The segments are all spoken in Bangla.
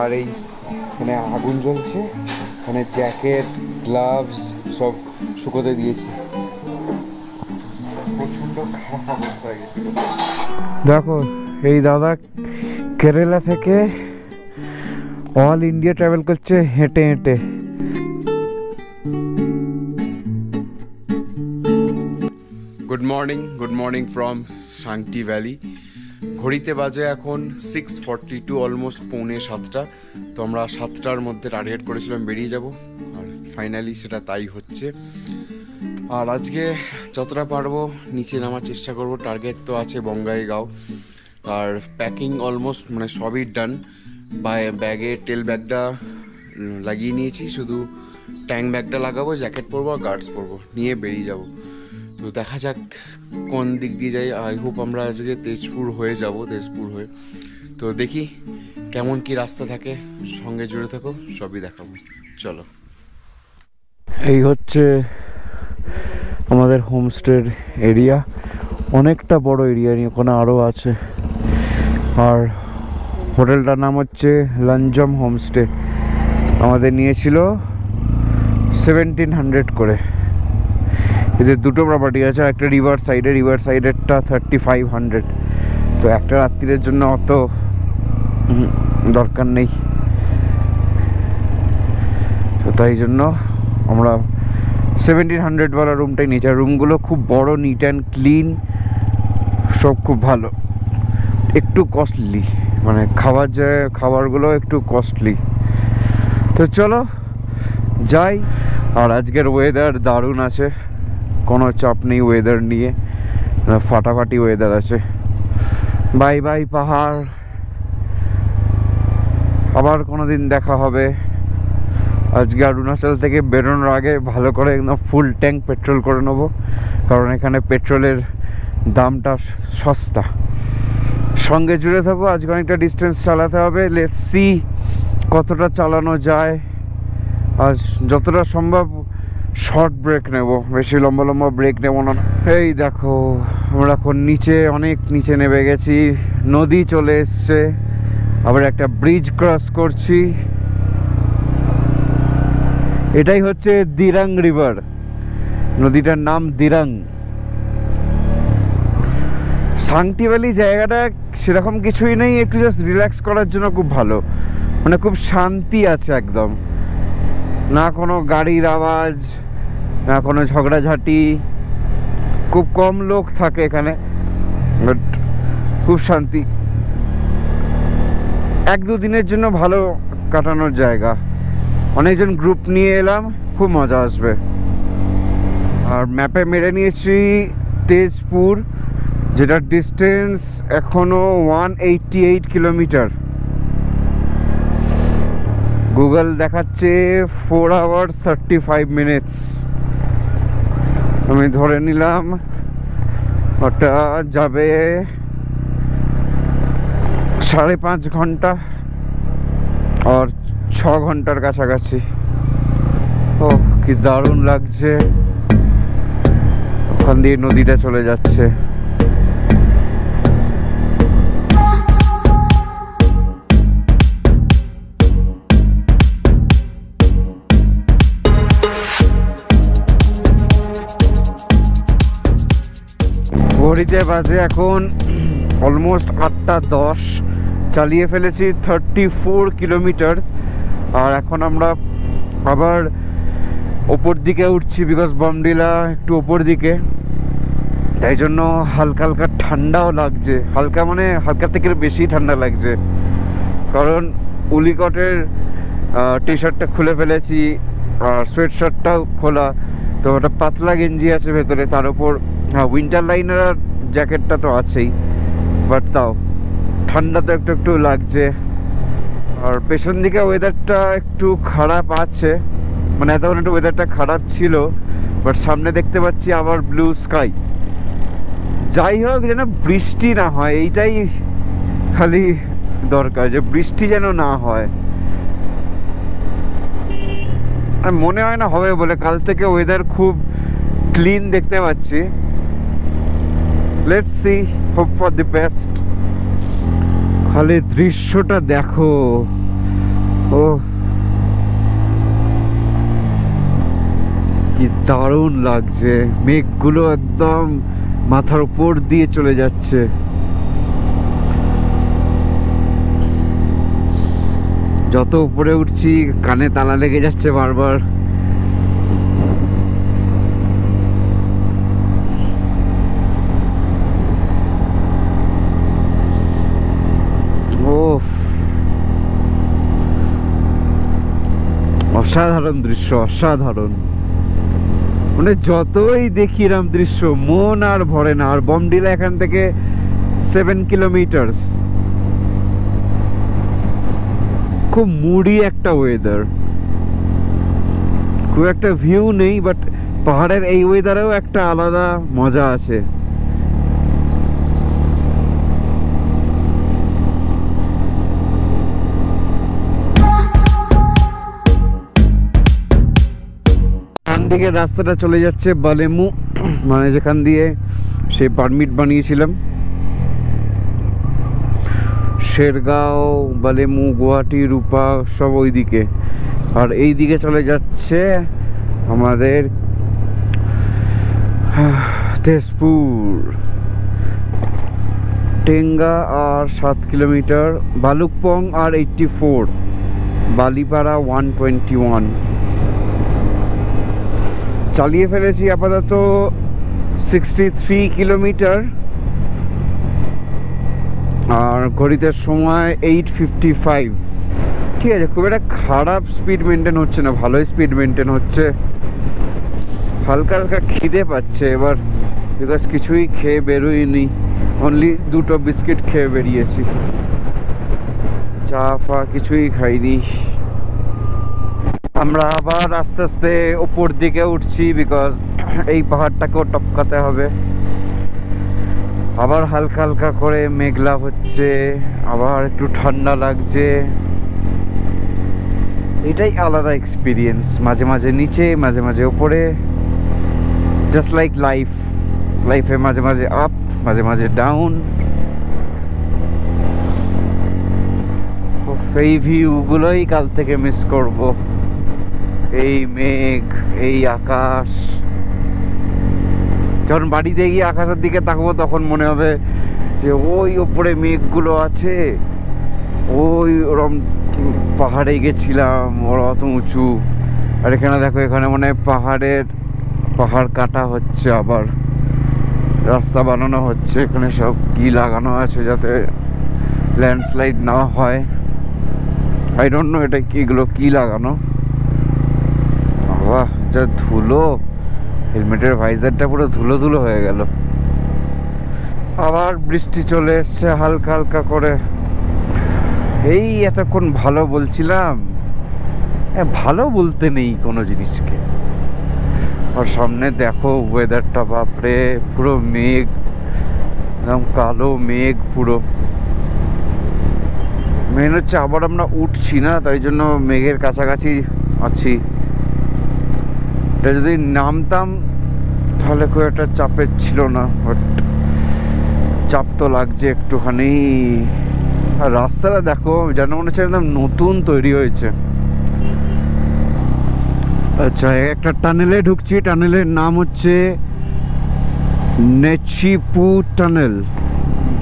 আর এই এখানে আগুন জ্বলছে, এখানে জ্যাকেট গ্লাভস সব শুকোতে দিয়েছি। প্রচণ্ড খারাপ অবস্থা হয়ে গেছিল। দেখো এই দাদা কেরালা থেকে অল ইন্ডিয়া ট্রাভেল করছে হেঁটে হেঁটে। Good morning from Sangti valley. ঘড়িতে বাজে এখন 6:42, অলমোস্ট 6:45। তো আমরা 7টার মধ্যে টার্গেট করেছিলাম বেরিয়ে যাব, আর ফাইনালি সেটা তাই হচ্ছে। আর আজকে যতটা পারবো নিচে নামার চেষ্টা করব। টার্গেট তো আছে বঙ্গাইগাঁও, আর প্যাকিং অলমোস্ট মানে সবই ডান। ব্যাগে টেল ব্যাগটা লাগিয়ে নিয়েছি, শুধু ট্যাঙ্ক ব্যাগটা লাগাবো, জ্যাকেট পরবো আর গার্ডস পরবো, নিয়ে বেরিয়ে যাব। তো দেখা যাক কোন দিক দিয়ে যাই। আই হোপ আমরা আজকে তেজপুর হয়ে যাব, তেজপুর হয়ে। তো দেখি কেমন কি রাস্তা থাকে, সঙ্গে জুড়ে থাকো, সবই দেখাবো। চলো। এই হচ্ছে আমাদের হোমস্টের এরিয়া, অনেকটা বড় এরিয়া নিয়ে, ওখানে আরও আছে। আর হোটেলটার নাম হচ্ছে লঞ্জম হোমস্টে। আমাদের নিয়েছিল 1700 করে। এদের দুটো প্রপার্টি আছে, একটা রিভার সাইডেরটা 3500। তো একটা রাত্রির জন্য অত দরকার নেই, তো তাই জন্য আমরা 1700 রুমটাই নিয়েছি। আর রুমগুলো খুব বড়, নিট অ্যান্ড ক্লিন, সব খুব ভালো। একটু কস্টলি, মানে খাবারগুলো একটু কস্টলি। তো চলো যাই। আর আজকের ওয়েদার দারুণ আছে, কোনো চাপ নেই ওয়েদার নিয়ে, ফাটাফাটি ওয়েদার আছে। বাই বাই পাহাড়, আবার কোনো দিন দেখা হবে। আজকে অরুণাচল থেকে বেরোনোর আগে ভালো করে একদম ফুল ট্যাঙ্ক পেট্রোল করে নেবো, কারণ এখানে পেট্রোলের দামটা সস্তা। সঙ্গে জুড়ে থাকো, আজকে অনেকটা ডিস্টেন্স চালাতে হবে। লেটস সি কতটা চালানো যায়। আর যতটা সম্ভব শর্ট ব্রেক নেব, বেশি লম্বা ব্রেক নেব না। এই দেখো আমরা এখন অনেক নিচে নেমে গেছি, নদী চলে এসছে, আবার একটা ব্রিজ ক্রস করছি। এটাই হচ্ছে দিরাং রিভার, নদীটার নাম দিরাং। সাংটি ভ্যালি জায়গাটা সেরকম কিছুই নেই, একটু জাস্ট রিল্যাক্স করার জন্য খুব ভালো, মানে খুব শান্তি আছে একদম। না কোনো গাড়ির আওয়াজ, না কোনো ঝগড়াঝাটি, খুব কম লোক থাকে এখানে, বাট খুব শান্তি। 1-2 দিনের জন্য ভালো কাটানোর জায়গা। অনেকজন গ্রুপ নিয়ে এলাম, খুব মজা আসবে। আর ম্যাপে মেরে নিয়েছি তেজপুর, যেটার ডিস্টেন্স এখনো 188 কিলোমিটার। গুগল দেখাচ্ছে 4 hours 35 minutes। আমি ধরে নিলাম ওটা যাবে 5.5 ঘন্টা আর 6 ঘন্টার কাছাকাছি। ও কি দারুণ লাগছে, ওখান দিয়ে নদীটা চলে যাচ্ছে। ঘড়িতে বাজে এখন অলমোস্ট 8:10। চালিয়ে ফেলেছি 34 কিলোমিটার। আর এখন আমরা আবার ওপর দিকে উঠছি, বিকজ বমডিলা একটু ওপর দিকে, তাই জন্য হালকা হালকা ঠান্ডাও লাগছে। হালকা মানে হালকা থেকে বেশি ঠান্ডা লাগছে, কারণ উলিকটের টি শার্টটা খুলে ফেলেছি আর সোয়েট শার্টটাও খোলা, তো ওটা পাতলা গেঞ্জি আছে ভেতরে, তার উপর উইন্টার লাইনার আর জ্যাকেটটা তো আছেই, বাট তাও ঠান্ডা তো একটু একটু লাগছে। আর পেছন দিকে ওয়েদারটা একটু খারাপ আছে, মানে এতক্ষণ একটু ওয়েদারটা খারাপ ছিল, বাট সামনে দেখতে পাচ্ছি আবার ব্লু স্কাই। যাই হোক, যেন বৃষ্টি না হয়, এইটাই খালি দরকার, যে বৃষ্টি যেন না হয়। আর মনে হয় না হবে বলে, কাল থেকে ওয়েদার খুব ক্লিন দেখতে পাচ্ছি। Let's see, hope for the best. খালি দৃশ্যটা দেখো, ও কি দারুণ লাগছে, মেঘগুলো একদম মাথার উপর দিয়ে চলে যাচ্ছে। যত উপরে উঠছি কানে তালা লেগে যাচ্ছে বারবার। ও অসাধারণ দৃশ্য, অসাধারণ। মানে যতই দেখি এরম দৃশ্য মন আর ভরে না। আর বমডিলা এখান থেকে 7 কিলোমিটার। খুব মুডি একটা ওয়েদার, খুব একটা ভিউ নেই, বাট পাহাড়ের এই ওয়েদারেও একটা আলাদা মজা আছে। দিকে রাস্তাটা চলে যাচ্ছে বালেমু, মানে যেখান দিয়ে সে পারমিট বানিয়েছিলাম। শেরগাঁও, বালেমু, গুয়াহাটি, রূপা সব ওই দিকে। আর এই দিকে চলে যাচ্ছে আমাদের তেজপুর। টেঙ্গা আর 7 কিলোমিটার, ভালুকপং আর 84, বালিপাড়া 121। চালিয়ে ফেলেছি আপাতত 63 কিলোমিটার, আর ঘড়িতে সময় 8:55। ঠিক আছে, খুব একটা খারাপ স্পিড মেনটেন হচ্ছে না, ভালোই স্পিড মেনটেন হচ্ছে। হালকা হালকা খিদে পাচ্ছে এবার, বিকজ কিছুই খেয়ে বেরোইনি, অনলি 2টো বিস্কিট খেয়ে বেরিয়েছি, চা ফা কিছুই খাইনি। আমরা আবার আস্তে আস্তে উপর দিকে উঠছি, বিকজ এই পাহাড়টাকেও টপকাতে হবে। আবার হালকা হালকা করে মেঘলা হচ্ছে, আবার একটু ঠান্ডা লাগছে। এটাই আলাদা এক্সপিরিয়েন্স, মাঝে মাঝে নিচে মাঝে মাঝে উপরে, জাস্ট লাইক লাইফে মাঝে মাঝে আপ মাঝে মাঝে ডাউন। এই ভিউগুলোই কাল থেকে মিস করব। এই মেঘ, এই আকাশ। যখন বাড়িতে গিয়ে আকাশের দিকে তাকাবো তখন মনে হবে যে ওই ওপরে মেঘগুলো আছে, ওই ওরম পাহাড়ে গেছিলাম, ওরা অত উঁচু। আর এখানে দেখো, এখানে মনে হয় পাহাড় কাটা হচ্ছে, আবার রাস্তা বানানো হচ্ছে। এখানে সব কি লাগানো আছে যাতে ল্যান্ডস্লাইড না হয়। আই ডোন্ট নো এটা এগুলো কি লাগানো। বাহ, যা ধুলো, হেলমেটের ভাইজারটা পুরো ধুলো ধুলো হয়ে গেল। আবার বৃষ্টি চলে এসছে হালকা হালকা করে। এই এতক্ষণ ভালো বলছিলাম, ভালো বলতে নেই কোনো জিনিসকে। আর সামনে দেখো ওয়েদারটা, বাপরে, পুরো মেঘ, একদম কালো মেঘ পুরো। মেন হচ্ছে আবার আমরা উঠছি না, তাই জন্য মেঘের কাছাকাছি আছি। এটা যদি নামতাম তাহলে খুব একটা চাপের ছিল না, বাট চাপ তো লাগছে একটুখানি। আর রাস্তাটা দেখো, যেন মনে হচ্ছে একদম নতুন তৈরি হয়েছে। আচ্ছা, একটা টানেলে ঢুকছি, টানেলের নাম হচ্ছে নেচিপু টানেল।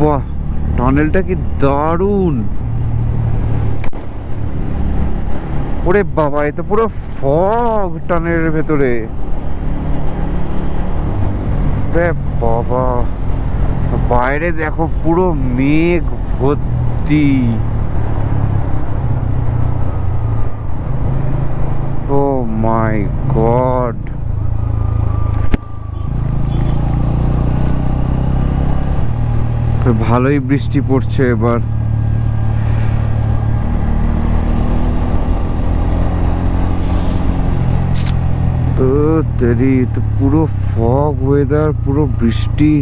বাহ, টানেলটা কি দারুণ! ওরে বাবা, এ তো পুরো ফগ টানেলের ভেতরে। রে বাবা, বাইরে দেখো পুরো মেঘ ভর্তি। ও মাই গড, ভালোই বৃষ্টি পড়ছে এবার। তেরি, তো পুরো ফগ ওয়েদার, পুরো বৃষ্টি।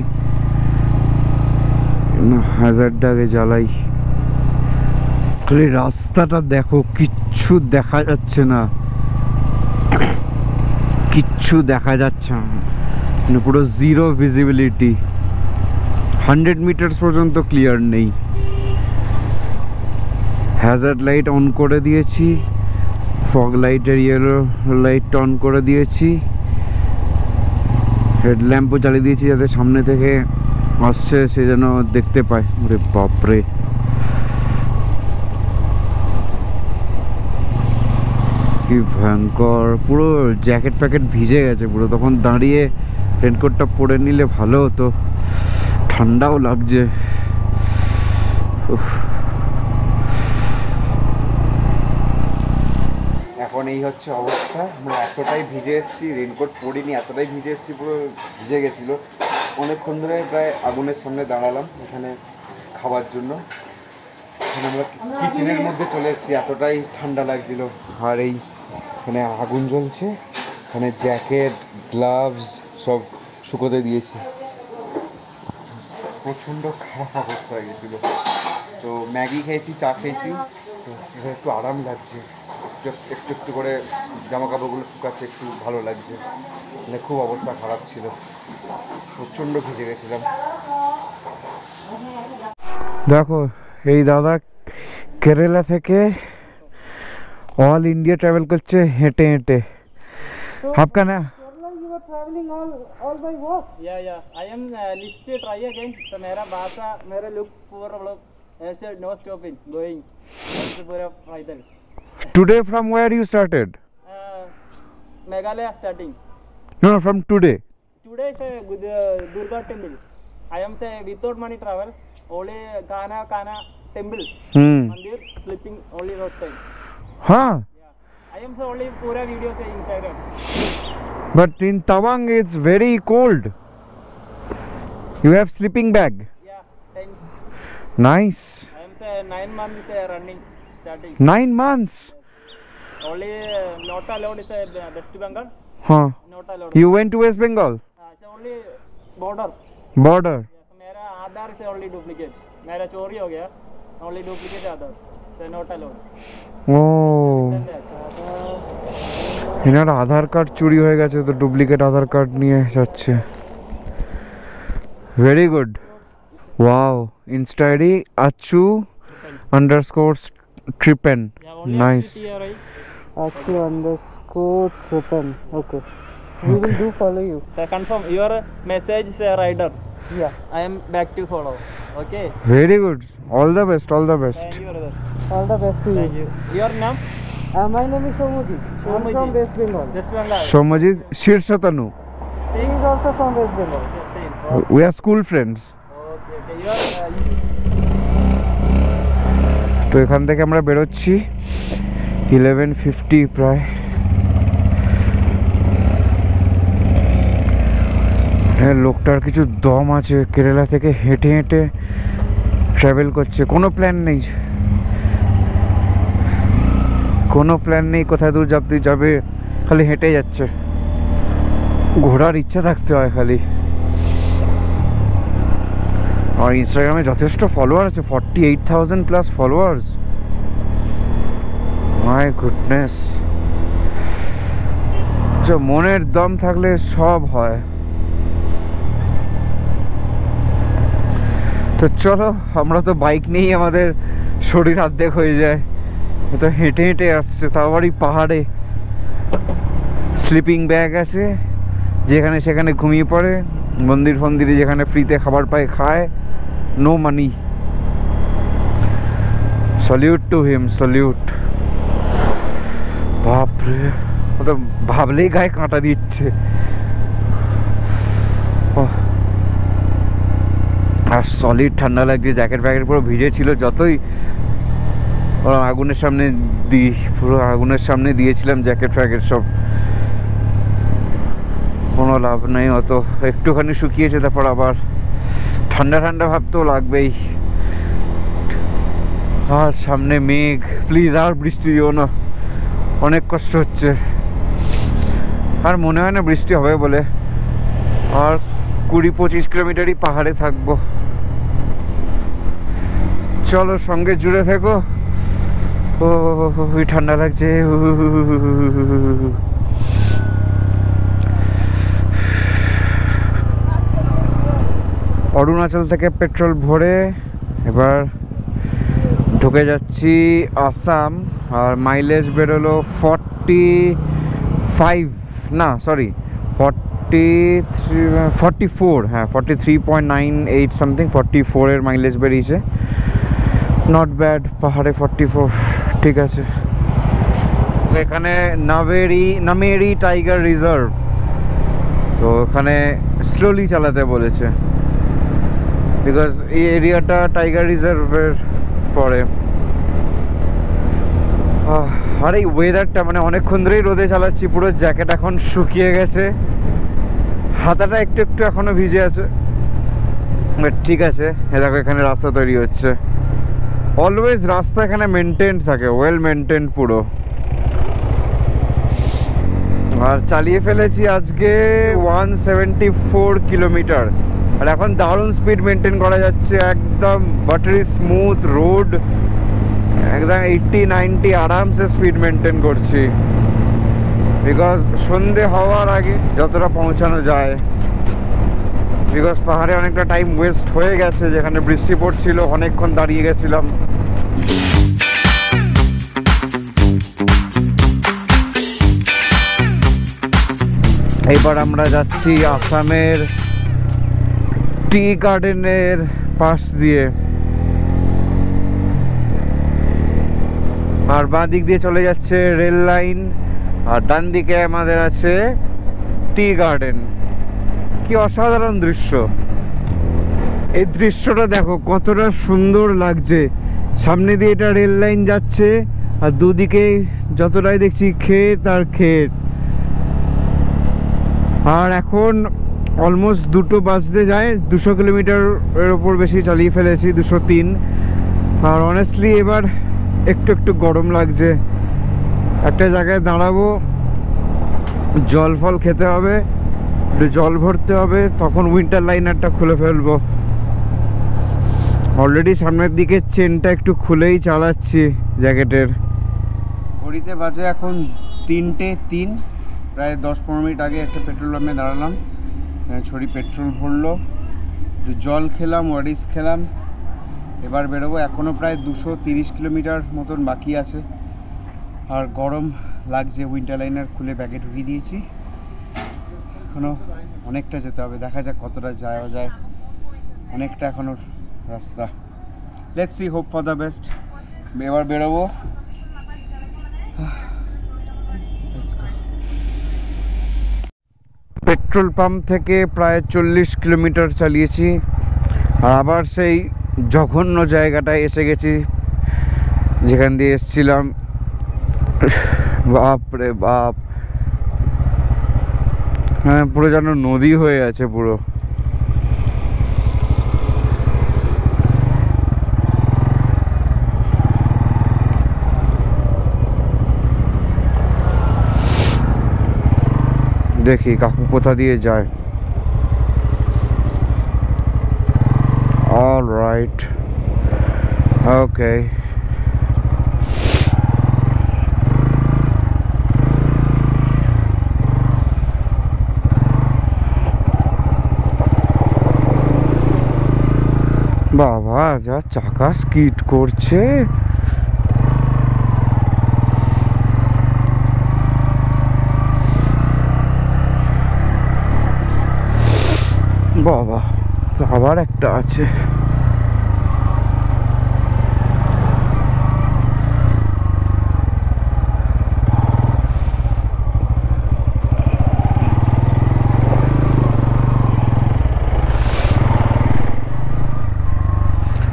হ্যাজার্ড আগে জ্বালাই। খালি রাস্তাটা দেখো, কিচ্ছু দেখা যাচ্ছে না, কিচ্ছু দেখা যাচ্ছে না, পুরো জিরো ভিজিবিলিটি। 100 মিটার পর্যন্ত ক্লিয়ার নেই। হ্যাজার্ড লাইট অন করে দিয়েছি, ফগ লাইটের ইয়েলো লাইট অন করে দিয়েছি, হেডল্যাম্পও জ্বালিয়ে দিয়েছি যাতে সামনে থেকে আসছে সে যেন দেখতে পায়। ওরে বাপরে, কি ভয়ঙ্কর! পুরো জ্যাকেট ফ্যাকেট ভিজে গেছে পুরো। তখন দাঁড়িয়ে রেনকোটটা পরে নিলে ভালো হতো, ঠান্ডাও লাগছে। এখন এই হচ্ছে অবস্থা, আমরা এতটাই ভিজে এসেছি, রেনকোট পরিনি, এতটাই ভিজে এসেছি পুরো ভিজে গেছিলো। অনেকক্ষণ ধরে প্রায় আগুনের সামনে দাঁড়ালাম এখানে খাবার জন্য। এখানে আমরা কিচেনের মধ্যে চলে এসেছি, এতটাই ঠান্ডা লাগছিল। আর এই এখানে আগুন জ্বলছে, এখানে জ্যাকেট গ্লাভস সব শুকোতে দিয়েছি। প্রচণ্ড খারাপ অবস্থা হয়ে গেছিলো। তো ম্যাগি খেয়েছি, চা খেয়েছি, তো এবার একটু আরাম লাগছে, একটু একটু করে জামা কাপড়গুলো শুকাচ্ছে, একটু ভালো লাগছে। মানে খুব অবস্থা খারাপ ছিল, প্রচণ্ড ভিজে গেছিলাম। দেখো এই দাদা কেরালা থেকে অল ইন্ডিয়া ট্রাভেল করছে হেঁটে হেঁটে। आपका ना You were traveling all by walk. Yeah. I am list to try again. So मेरा भाषा, मेरा look पूरा मतलब ऐसे no stopping going. ऐसे पूरा पैदल. today from where you started? Meghalaya starting. No, from today. Today is a good Durga temple. I am say without money travel. Only Kana temple. Mandir sleeping only roadside. Huh? I am so only pura videos say Instagram. But in Tawang it's very cold. You have sleeping bag. Yeah, thanks. Nice. I am say 9 months running starting. 9 months. Only not allowed is a West Bengal. Huh. Not allowed. You went to West Bengal? So only border. Border. Yes, मेरा आधार से only duplicate. मेरा चोरी हो गया. Only duplicate Aadhaar. So not allowed. Oh. এনার আধার কার্ড চুরি হয়ে গেছে, তো ডুপ্লিকেট আধার কার্ড নিয়ে যাচ্ছে। Very good. Wow, Insta ID achu_tripen. Nice. achu_tripen. Okay. We will do follow you. Confirm your message is a rider. Yeah. I am back to follow. Okay. Very good. All the best. All the best. Thank you, brother. All the best to you. Thank you. Your name? My name is Somojit. I'm from West Bengal. West Bengal. Somojit Shirsatanu. He is also from West Bengal. Yes, same. Okay. We are school friends. Okay. তো এখান থেকে আমরা বেরোচ্ছি 11:50 প্রায়। হ্যাঁ, লোকটার কিছু দম আছে, কেরালা থেকে হেঁটে হেঁটে ট্রাভেল করছে, কোনো প্ল্যান নেই, কোনো প্ল্যান নেই কোথায় দূর যাবে, খালি হেঁটে যাচ্ছে। ঘোরার ইচ্ছা থাকতে হয় খালি। আর ইনস্টাগ্রামে যথেষ্ট ফলোয়ার আছে, 48,000+ ফলোয়ার্স। My goodness. মনের দম থাকলে সব হয়। তো চলো, আমরা তো বাইক নিয়েই আমাদের শরীর অর্ধেক হয়ে যায়, তো হেঁটে হেঁটে আসছে, তাও আবার এই পাহাড়ে। স্লিপিং ব্যাগ আছে, যেখানে সেখানে ঘুমিয়ে পড়ে, মন্দিরে যেখানে ফ্রিতে খাবার পায় খায়, no money. Salute to him, salute. বাপরে, ও তো ভাবলেই গায়ে কাঁটা দিচ্ছে। আর সলিড ঠান্ডা লাগছে, জ্যাকেট ফ্যাকেট পুরো ভিজে ছিল। যতই আগুনের সামনে পুরো আগুনের সামনে দিয়েছিলাম জ্যাকেট ফ্যাকেট সব, কোনো লাভ নেই। অত একটুখানি শুকিয়েছে, তারপর আবার ঠান্ডা ঠান্ডা ভাব তো লাগবেই। আর সামনে মেঘ, প্লিজ আর বৃষ্টি দিও না, অনেক কষ্ট হচ্ছে। আর মনে হয় না বৃষ্টি হবে বলে। আর 20-25 কিলোমিটারই পাহাড়ে থাকবো। চলো, সঙ্গে জুড়ে থেকো। ও ঠান্ডা লাগছে। অরুণাচল থেকে পেট্রোল ভরে এবার ঢুকে যাচ্ছি আসাম। আর মাইলেজ বেরোলো 45, না সরি 44, হ্যাঁ 43.98 সামথিং, 44-এর মাইলেজ বেরিয়েছে। নট ব্যাড, পাহাড়ে 44 ঠিক আছে। এখানে নামেরি টাইগার রিজার্ভ, তো এখানে স্লোলি চালাতে বলেছে বিকজ এই এরিয়াটা টাইগার রিজার্ভের পরে। আর এই ওয়েদারটা মানে অনেকক্ষণ ধরেই রোদে চালাচ্ছি, পুরো জ্যাকেট এখন শুকিয়ে গেছে, হাতাটা একটু একটু এখনো ভিজে আছে, বাট ঠিক আছে। দেখো এখানে রাস্তা তৈরি হচ্ছে, অলওয়েজ রাস্তা এখানে মেনটেন থাকে, ওয়েল মেনটেন পুরো। আর চালিয়ে ফেলেছি আজকে 174 কিলোমিটার, আর এখন দারুণ স্পিড মেনটেন করা যাচ্ছে, একদম বাটারি স্মুথ রোড, একদম 80-90 আরামসে স্পিড মেনটেন করছি, বিকজ সন্ধে হওয়ার আগে যতটা পৌঁছানো যায়, বিকজ পাহাড়ে অনেকটা টাইম ওয়েস্ট হয়ে গেছে, যেখানে বৃষ্টি পড়ছিল অনেকক্ষণ দাঁড়িয়ে গেছিলাম। এবার আমরা যাচ্ছি আসামের টি গার্ডেনের পাশ দিয়ে, আর বাঁ দিক দিয়ে চলে যাচ্ছে রেল লাইন, আর ডান দিকে আমাদের আছে টি গার্ডেন। কি অসাধারণ দৃশ্য, এই দৃশ্যটা দেখো কতটা সুন্দর লাগছে। সামনে দিয়ে এটা রেল লাইন যাচ্ছে, আর দুদিকে যতটাই দেখছি ক্ষেত আর ক্ষেত। আর এখন অলমোস্ট 2টো বাজতে যায়, 200 কিলোমিটারের ওপর বেশি চালিয়ে ফেলেছি, 203। আর অনেস্টলি এবার একটু একটু গরম লাগছে। একটা জায়গায় দাঁড়াবো, জল ফল খেতে হবে, জল ভরতে হবে, তখন উইন্টার লাইনারটা খুলে ফেলবো। অলরেডি সামনের দিকে চেনটা একটু খুলেই চালাচ্ছি জ্যাকেটের। ঘড়িতে বাজে এখন 3:03, প্রায় 10-15 মিনিট আগে একটা পেট্রোল পাম্পে দাঁড়ালাম, ছড়ি পেট্রোল ভরলো, একটু জল খেলাম, ওয়ারিস খেলাম, এবার বেরোবো। এখনও প্রায় 230 কিলোমিটার মতন বাকি আছে, আর গরম লাগছে, উইন্টার লাইনার খুলে ব্যাগে ঢুকিয়ে দিয়েছি। এখনও অনেকটা যেতে হবে, দেখা যাক কতটা যাওয়া যায়, অনেকটা এখনও রাস্তা। Let's see, hope for the best. এবার বেরোবো। পেট্রোল পাম্প থেকে প্রায় 40 কিলোমিটার চালিয়েছি, আর আবার সেই জঘন্য জায়গাটায় এসে গেছি যেখান দিয়ে এসেছিলাম। বাপ রে বাপ, হ্যাঁ পুরো যেন নদী হয়ে আছে পুরো। দেখি কাকু কোথা দিয়ে যায়। অল রাইট, ওকে। বাবা যা চাকা স্কিড করছে, বাবা আবার একটা আছে।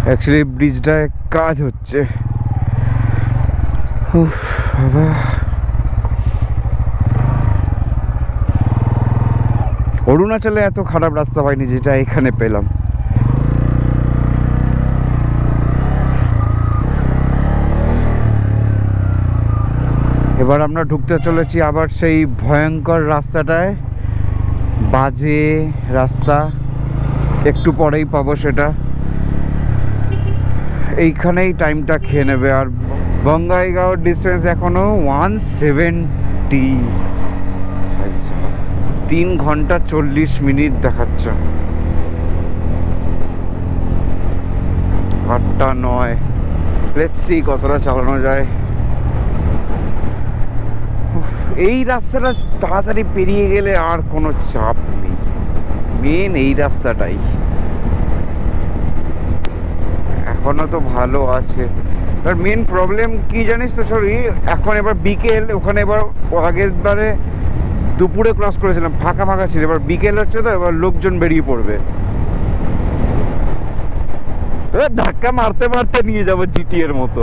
অ্যাকচুয়ালি ব্রিজটায় কাজ হচ্ছে। বাবা অরুণাচলে এত খারাপ রাস্তা পাইনি যেটা এখানে পেলাম। এবার আমরা ঢুকতে চলেছি আবার সেই ভয়ঙ্কর রাস্তাটায়, বাজে রাস্তা, একটু পরেই পাবো সেটা। এইখানেই টাইমটা খেয়ে নেবে। আর বঙ্গাইগাঁওর ডিস্টেন্স এখনো 170, 3 ঘন্টা 40 মিনিট দেখাচ্ছে। 8টা 9 লেটস সি কতটা চালানো যায়। এই রাস্তাটা তাড়াতাড়ি পেরিয়ে গেলে আর কোনো চাপ নেই, মেন এই রাস্তাটাই। এখনো তো ভালো আছে, আর মেন প্রবলেম কি জানিস তো সরি, এখন এবার বিকেল, ওখানে এবার আগের বারে দুপুরে ক্রস করেছিলাম, ফাঁকা ফাঁকা ছিল, এবার বিকেল হচ্ছে তো এবার লোকজন বেরিয়ে পড়বে, ধাক্কা মারতে মারতে নিয়ে যাবো জিটি এর মতো।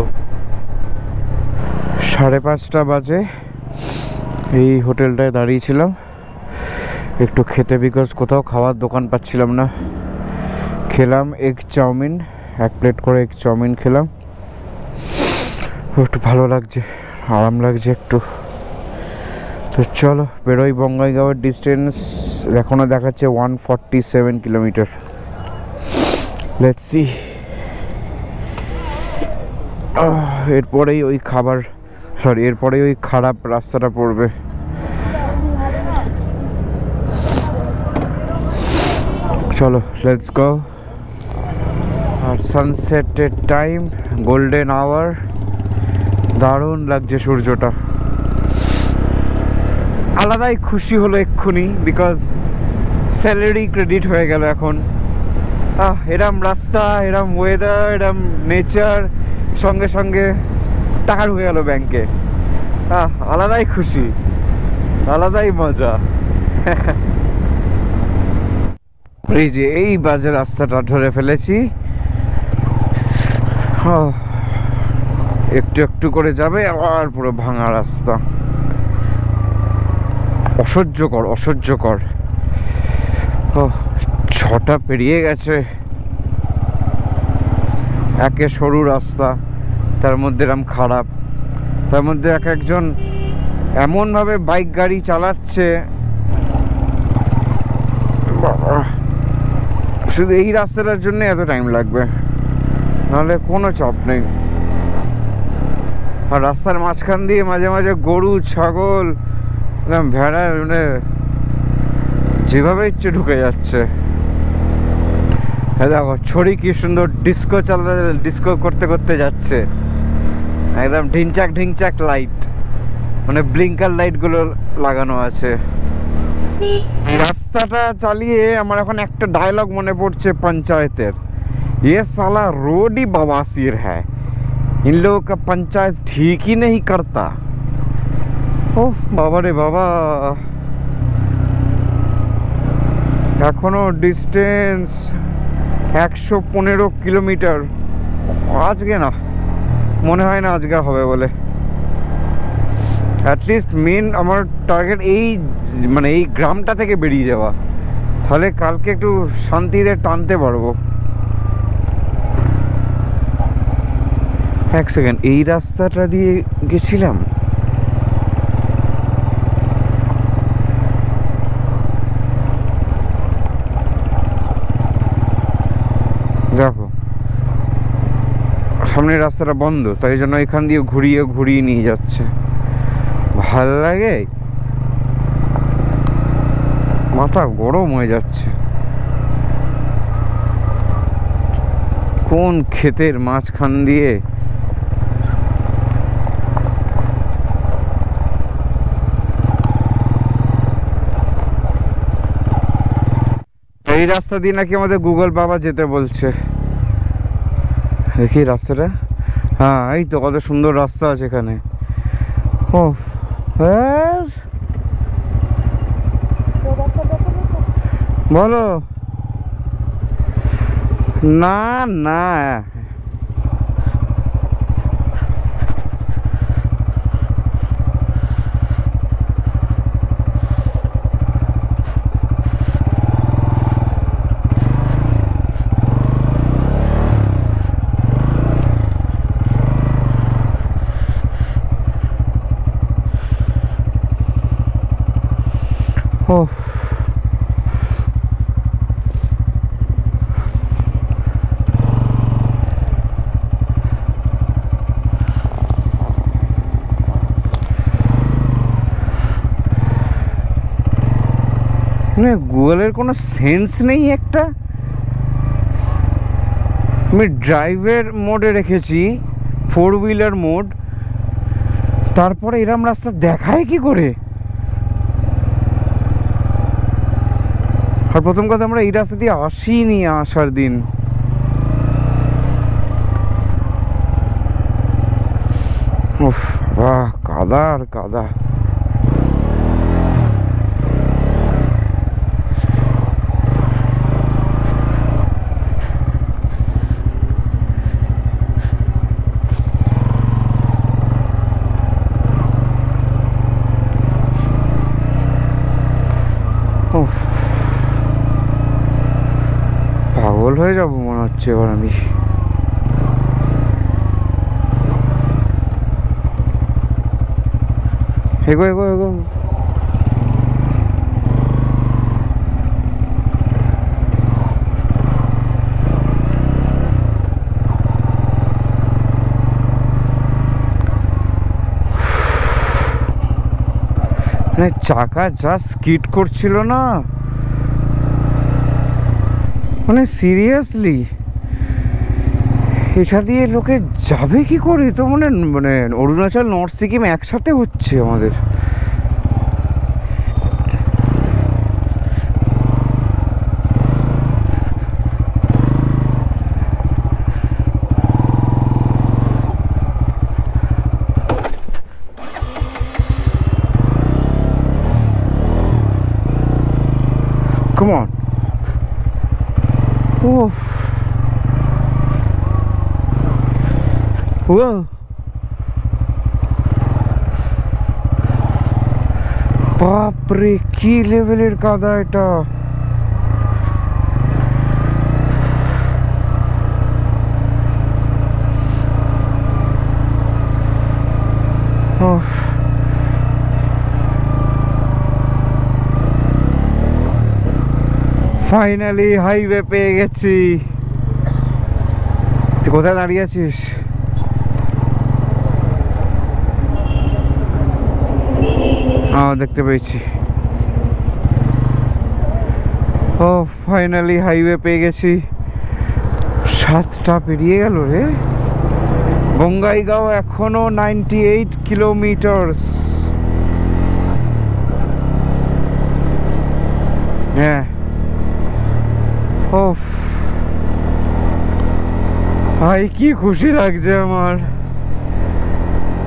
5:30 বাজে, এই হোটেলটায় দাঁড়িয়েছিলাম একটু খেতে, বিকজ কোথাও খাওয়ার দোকান পাচ্ছিলাম না। খেলাম এগ চাউমিন, 1 প্লেট করে এগ চাউমিন খেলাম, একটু ভালো লাগছে, আরাম লাগছে একটু। তো চলো বেরোই। বঙ্গাইগাঁওয়ের ডিস্টেন্স এখনও দেখাচ্ছে 147 কিলোমিটার। Let's see. এরপরেই ওই খাবার, সরি এরপরেই ওই খারাপ রাস্তাটা পড়বে। চলো লেটস গো। আর সানসেটের টাইম, গোল্ডেন আওয়ার, দারুণ লাগছে সূর্যটা। আলাদাই খুশি হলো এক্ষুনি, বিকজ স্যালারি ক্রেডিট হয়ে গেল এখন। এরম রাস্তা, এরম ওয়েদার, এরম নেচার, সঙ্গে সঙ্গে টাকা ঢুকে গেল ব্যাংকে। আলাদাই খুশি, আলাদাই মজা। এই যে এই বাজে রাস্তাটা ধরে ফেলেছি, একটু একটু করে যাবে, আবার পুরো ভাঙা রাস্তা, অসহ্যকর অসহ্যকর। 6টা পেরিয়ে গেছে, একে সরু রাস্তা, তার মধ্যে এরম খারাপ, তার মধ্যে এক একজন এমনভাবে বাইক গাড়ি চালাচ্ছে, শুধু এই রাস্তাটার জন্য এত টাইম লাগবে, নাহলে কোনো চাপ নেই। আর রাস্তার মাঝখান দিয়ে মাঝে মাঝে গরু, ছাগল, ভেড়া, মানে যেভাবে ইচ্ছে ঢুকে যাচ্ছে। হ্যাঁ দেখো ছড়ি কি সুন্দর ডিস্কো ডিস্কো করতে করতে যাচ্ছে, একদম ঢিনচাক ঢিনচাক লাইট, মানে ব্লিঙ্কার লাইটগুলো লাগানো আছে। রাস্তাটা চালিয়ে আমার এখন একটা ডায়লগ মনে পড়ছে পঞ্চায়েতের, ये साला रोड ही बवासीर है, इन लोगों का पंचायत ठीक ही नहीं करता। ওহ বাবা রে বাবা, এখনো ডিস্টেন্স 115 কিলোমিটার। আজকে না, মনে হয় না আজকে হবে বলে। অ্যাটলিস্ট মেন আমার টার্গেট এই, মানে এই গ্রামটা থেকে বেরিয়ে যাওয়া, তাহলে কালকে একটু শান্তিতে টানতে পারবো। 1 সেকেন্ড, এই রাস্তাটা দিয়ে গেছিলাম, দেখো সামনের রাস্তাটা বন্ধ, তাই জন্য এখান দিয়ে ঘুরিয়ে ঘুরিয়ে নিয়ে যাচ্ছে। ভাল লাগে, মাথা গরম হয়ে যাচ্ছে। কোন ক্ষেতের মাঝখান দিয়ে এই রাস্তা দিয়ে নাকি আমাদের গুগল বাবা যেতে বলছে। দেখি রাস্তাটা, হ্যাঁ এই তো কত সুন্দর রাস্তা আছে এখানে। ও বলো না না, ও মানে গুগলের কোনো সেন্স নেই একটা। আমি ড্রাইভের মোডে রেখেছি, 4 হুইলার মোড, তারপরে এরম রাস্তা দেখায় কি করে? আর প্রথম কথা আমরা এই রাস্তা দিয়ে আসিনি আসার দিন। উফ, বাহ, কাদা আর কাদা। পাগল হয়ে যাবো মনে হচ্ছে এবার আমি। এগো এগো এগো। মানে চাকা যা স্কিড করছিল না, মানে সিরিয়াসলি এটা দিয়ে লোকে যাবে কি করে? তো মানে মানে অরুণাচল, নর্থ সিকিম একসাথে হচ্ছে আমাদের। Come on. Oh. Whoa. বাপরে কি লেভেলের কাদা এটা! ফাইনালি হাইওয়ে পেয়ে গেছি। তুই কোথায় দাঁড়িয়ে আছিস? দেখতে পেয়েছি। ও ফাইনালি হাইওয়ে পেয়ে গেছি। 7টা পেরিয়ে গেল রে। বঙ্গাইগাঁও এখনো 98 কিলোমিটার। হ্যাঁ, ও ভাই কি খুশি লাগছে আমার।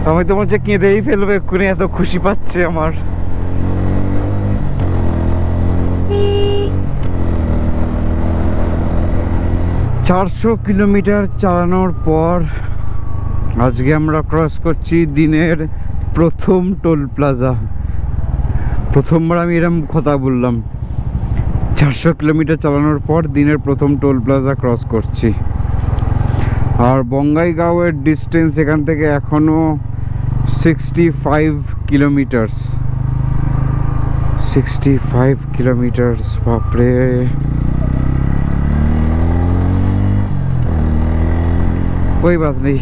আমি তো মনে হচ্ছে কেঁদেই ফেলবো এক্ষুনি, এত খুশি পাচ্ছে আমার। চারশো কিলোমিটার চালানোর পর আজকে আমরা ক্রস করছি দিনের প্রথম টোল প্লাজা। প্রথমবার আমি এরকম কথা বললাম, 400 কিলোমিটার চালানোর পর দিনের প্রথম টোল প্লাজা ক্রস করছি। আর বঙ্গাইগাঁওয়ের ডিস্টেন্স এখান থেকে এখনো 65 কিলোমিটার। 65 কিলোমিটার, বাপরে। ওই বাত নেই,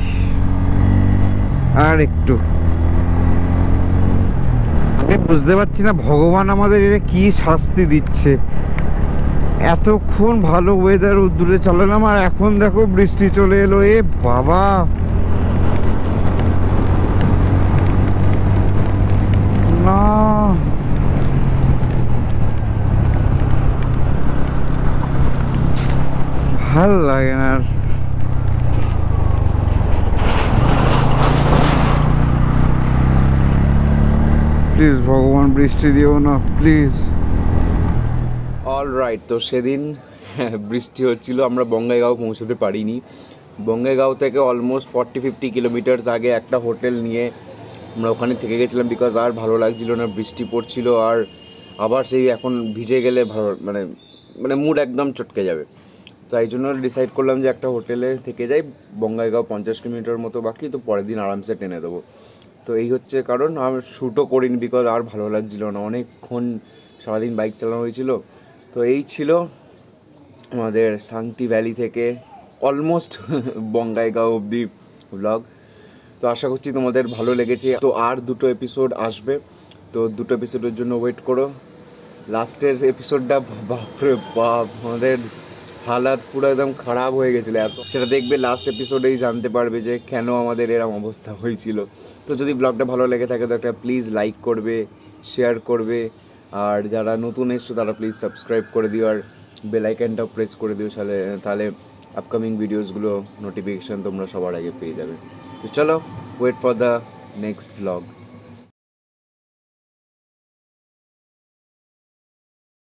আর একটু। আমি বুঝতে পারছি না ভগবান আমাদের এটা কি শাস্তি দিচ্ছে। এতক্ষণ ভালো ওয়েদার দূরে চালালাম, আর এখন দেখো বৃষ্টি চলে এলো। এ বাবা, না ভাল লাগে না। প্লিজ ভগবান বৃষ্টি দিও না, প্লিজ। অলরাইট, তো সেদিন বৃষ্টি হচ্ছিল, আমরা বঙ্গাইগাঁও পৌঁছতে পারিনি। বঙ্গাইগাঁও থেকে অলমোস্ট 40-50 কিলোমিটার আগে একটা হোটেল নিয়ে আমরা ওখানে থেকে গেছিলাম, বিকজ আর ভালো লাগছিল না, বৃষ্টি পড়ছিল। আর আবার সেই এখন ভিজে গেলে ভালো মানে মানে মুড একদম চটকে যাবে। তাই জন্য ডিসাইড করলাম যে একটা হোটেলে থেকে যাই। বঙ্গাইগাঁও 50 কিলোমিটার মতো বাকি, তো পরের দিন আরামসে টেনে দেবো। তো এই হচ্ছে কারণ। আমি শ্যুটও করিনি, বিকজ আর ভালো লাগছিল না, অনেকক্ষণ সারাদিন বাইক চালানো হয়েছিল। তো এই ছিল আমাদের সাংটি ভ্যালি থেকে অলমোস্ট বঙ্গাইগাঁও অবধি ব্লগ। তো আশা করছি তোমাদের ভালো লেগেছে। তো আর 2টো এপিসোড আসবে, তো 2টো এপিসোডের জন্য ওয়েট করো। লাস্টের এপিসোডটা বাপরে বাপ, আমাদের হালাত পুরো একদম খারাপ হয়ে গেছিলো এত, সেটা দেখবে লাস্ট এপিসোডেই জানতে পারবে যে কেন আমাদের এরম অবস্থা হয়েছিল। তো যদি ব্লগটা ভালো লেগে থাকে তো একটা প্লিজ লাইক করবে, শেয়ার করবে, আর যারা নতুন এসছো তারা প্লিজ সাবস্ক্রাইব করে দিও আর বেল আইকনটাও প্রেস করে দিও, তাহলে আপকামিং ভিডিওসগুলো নোটিফিকেশান তোমরা সবার আগে পেয়ে যাবে। তো চলো, wait for the next blog.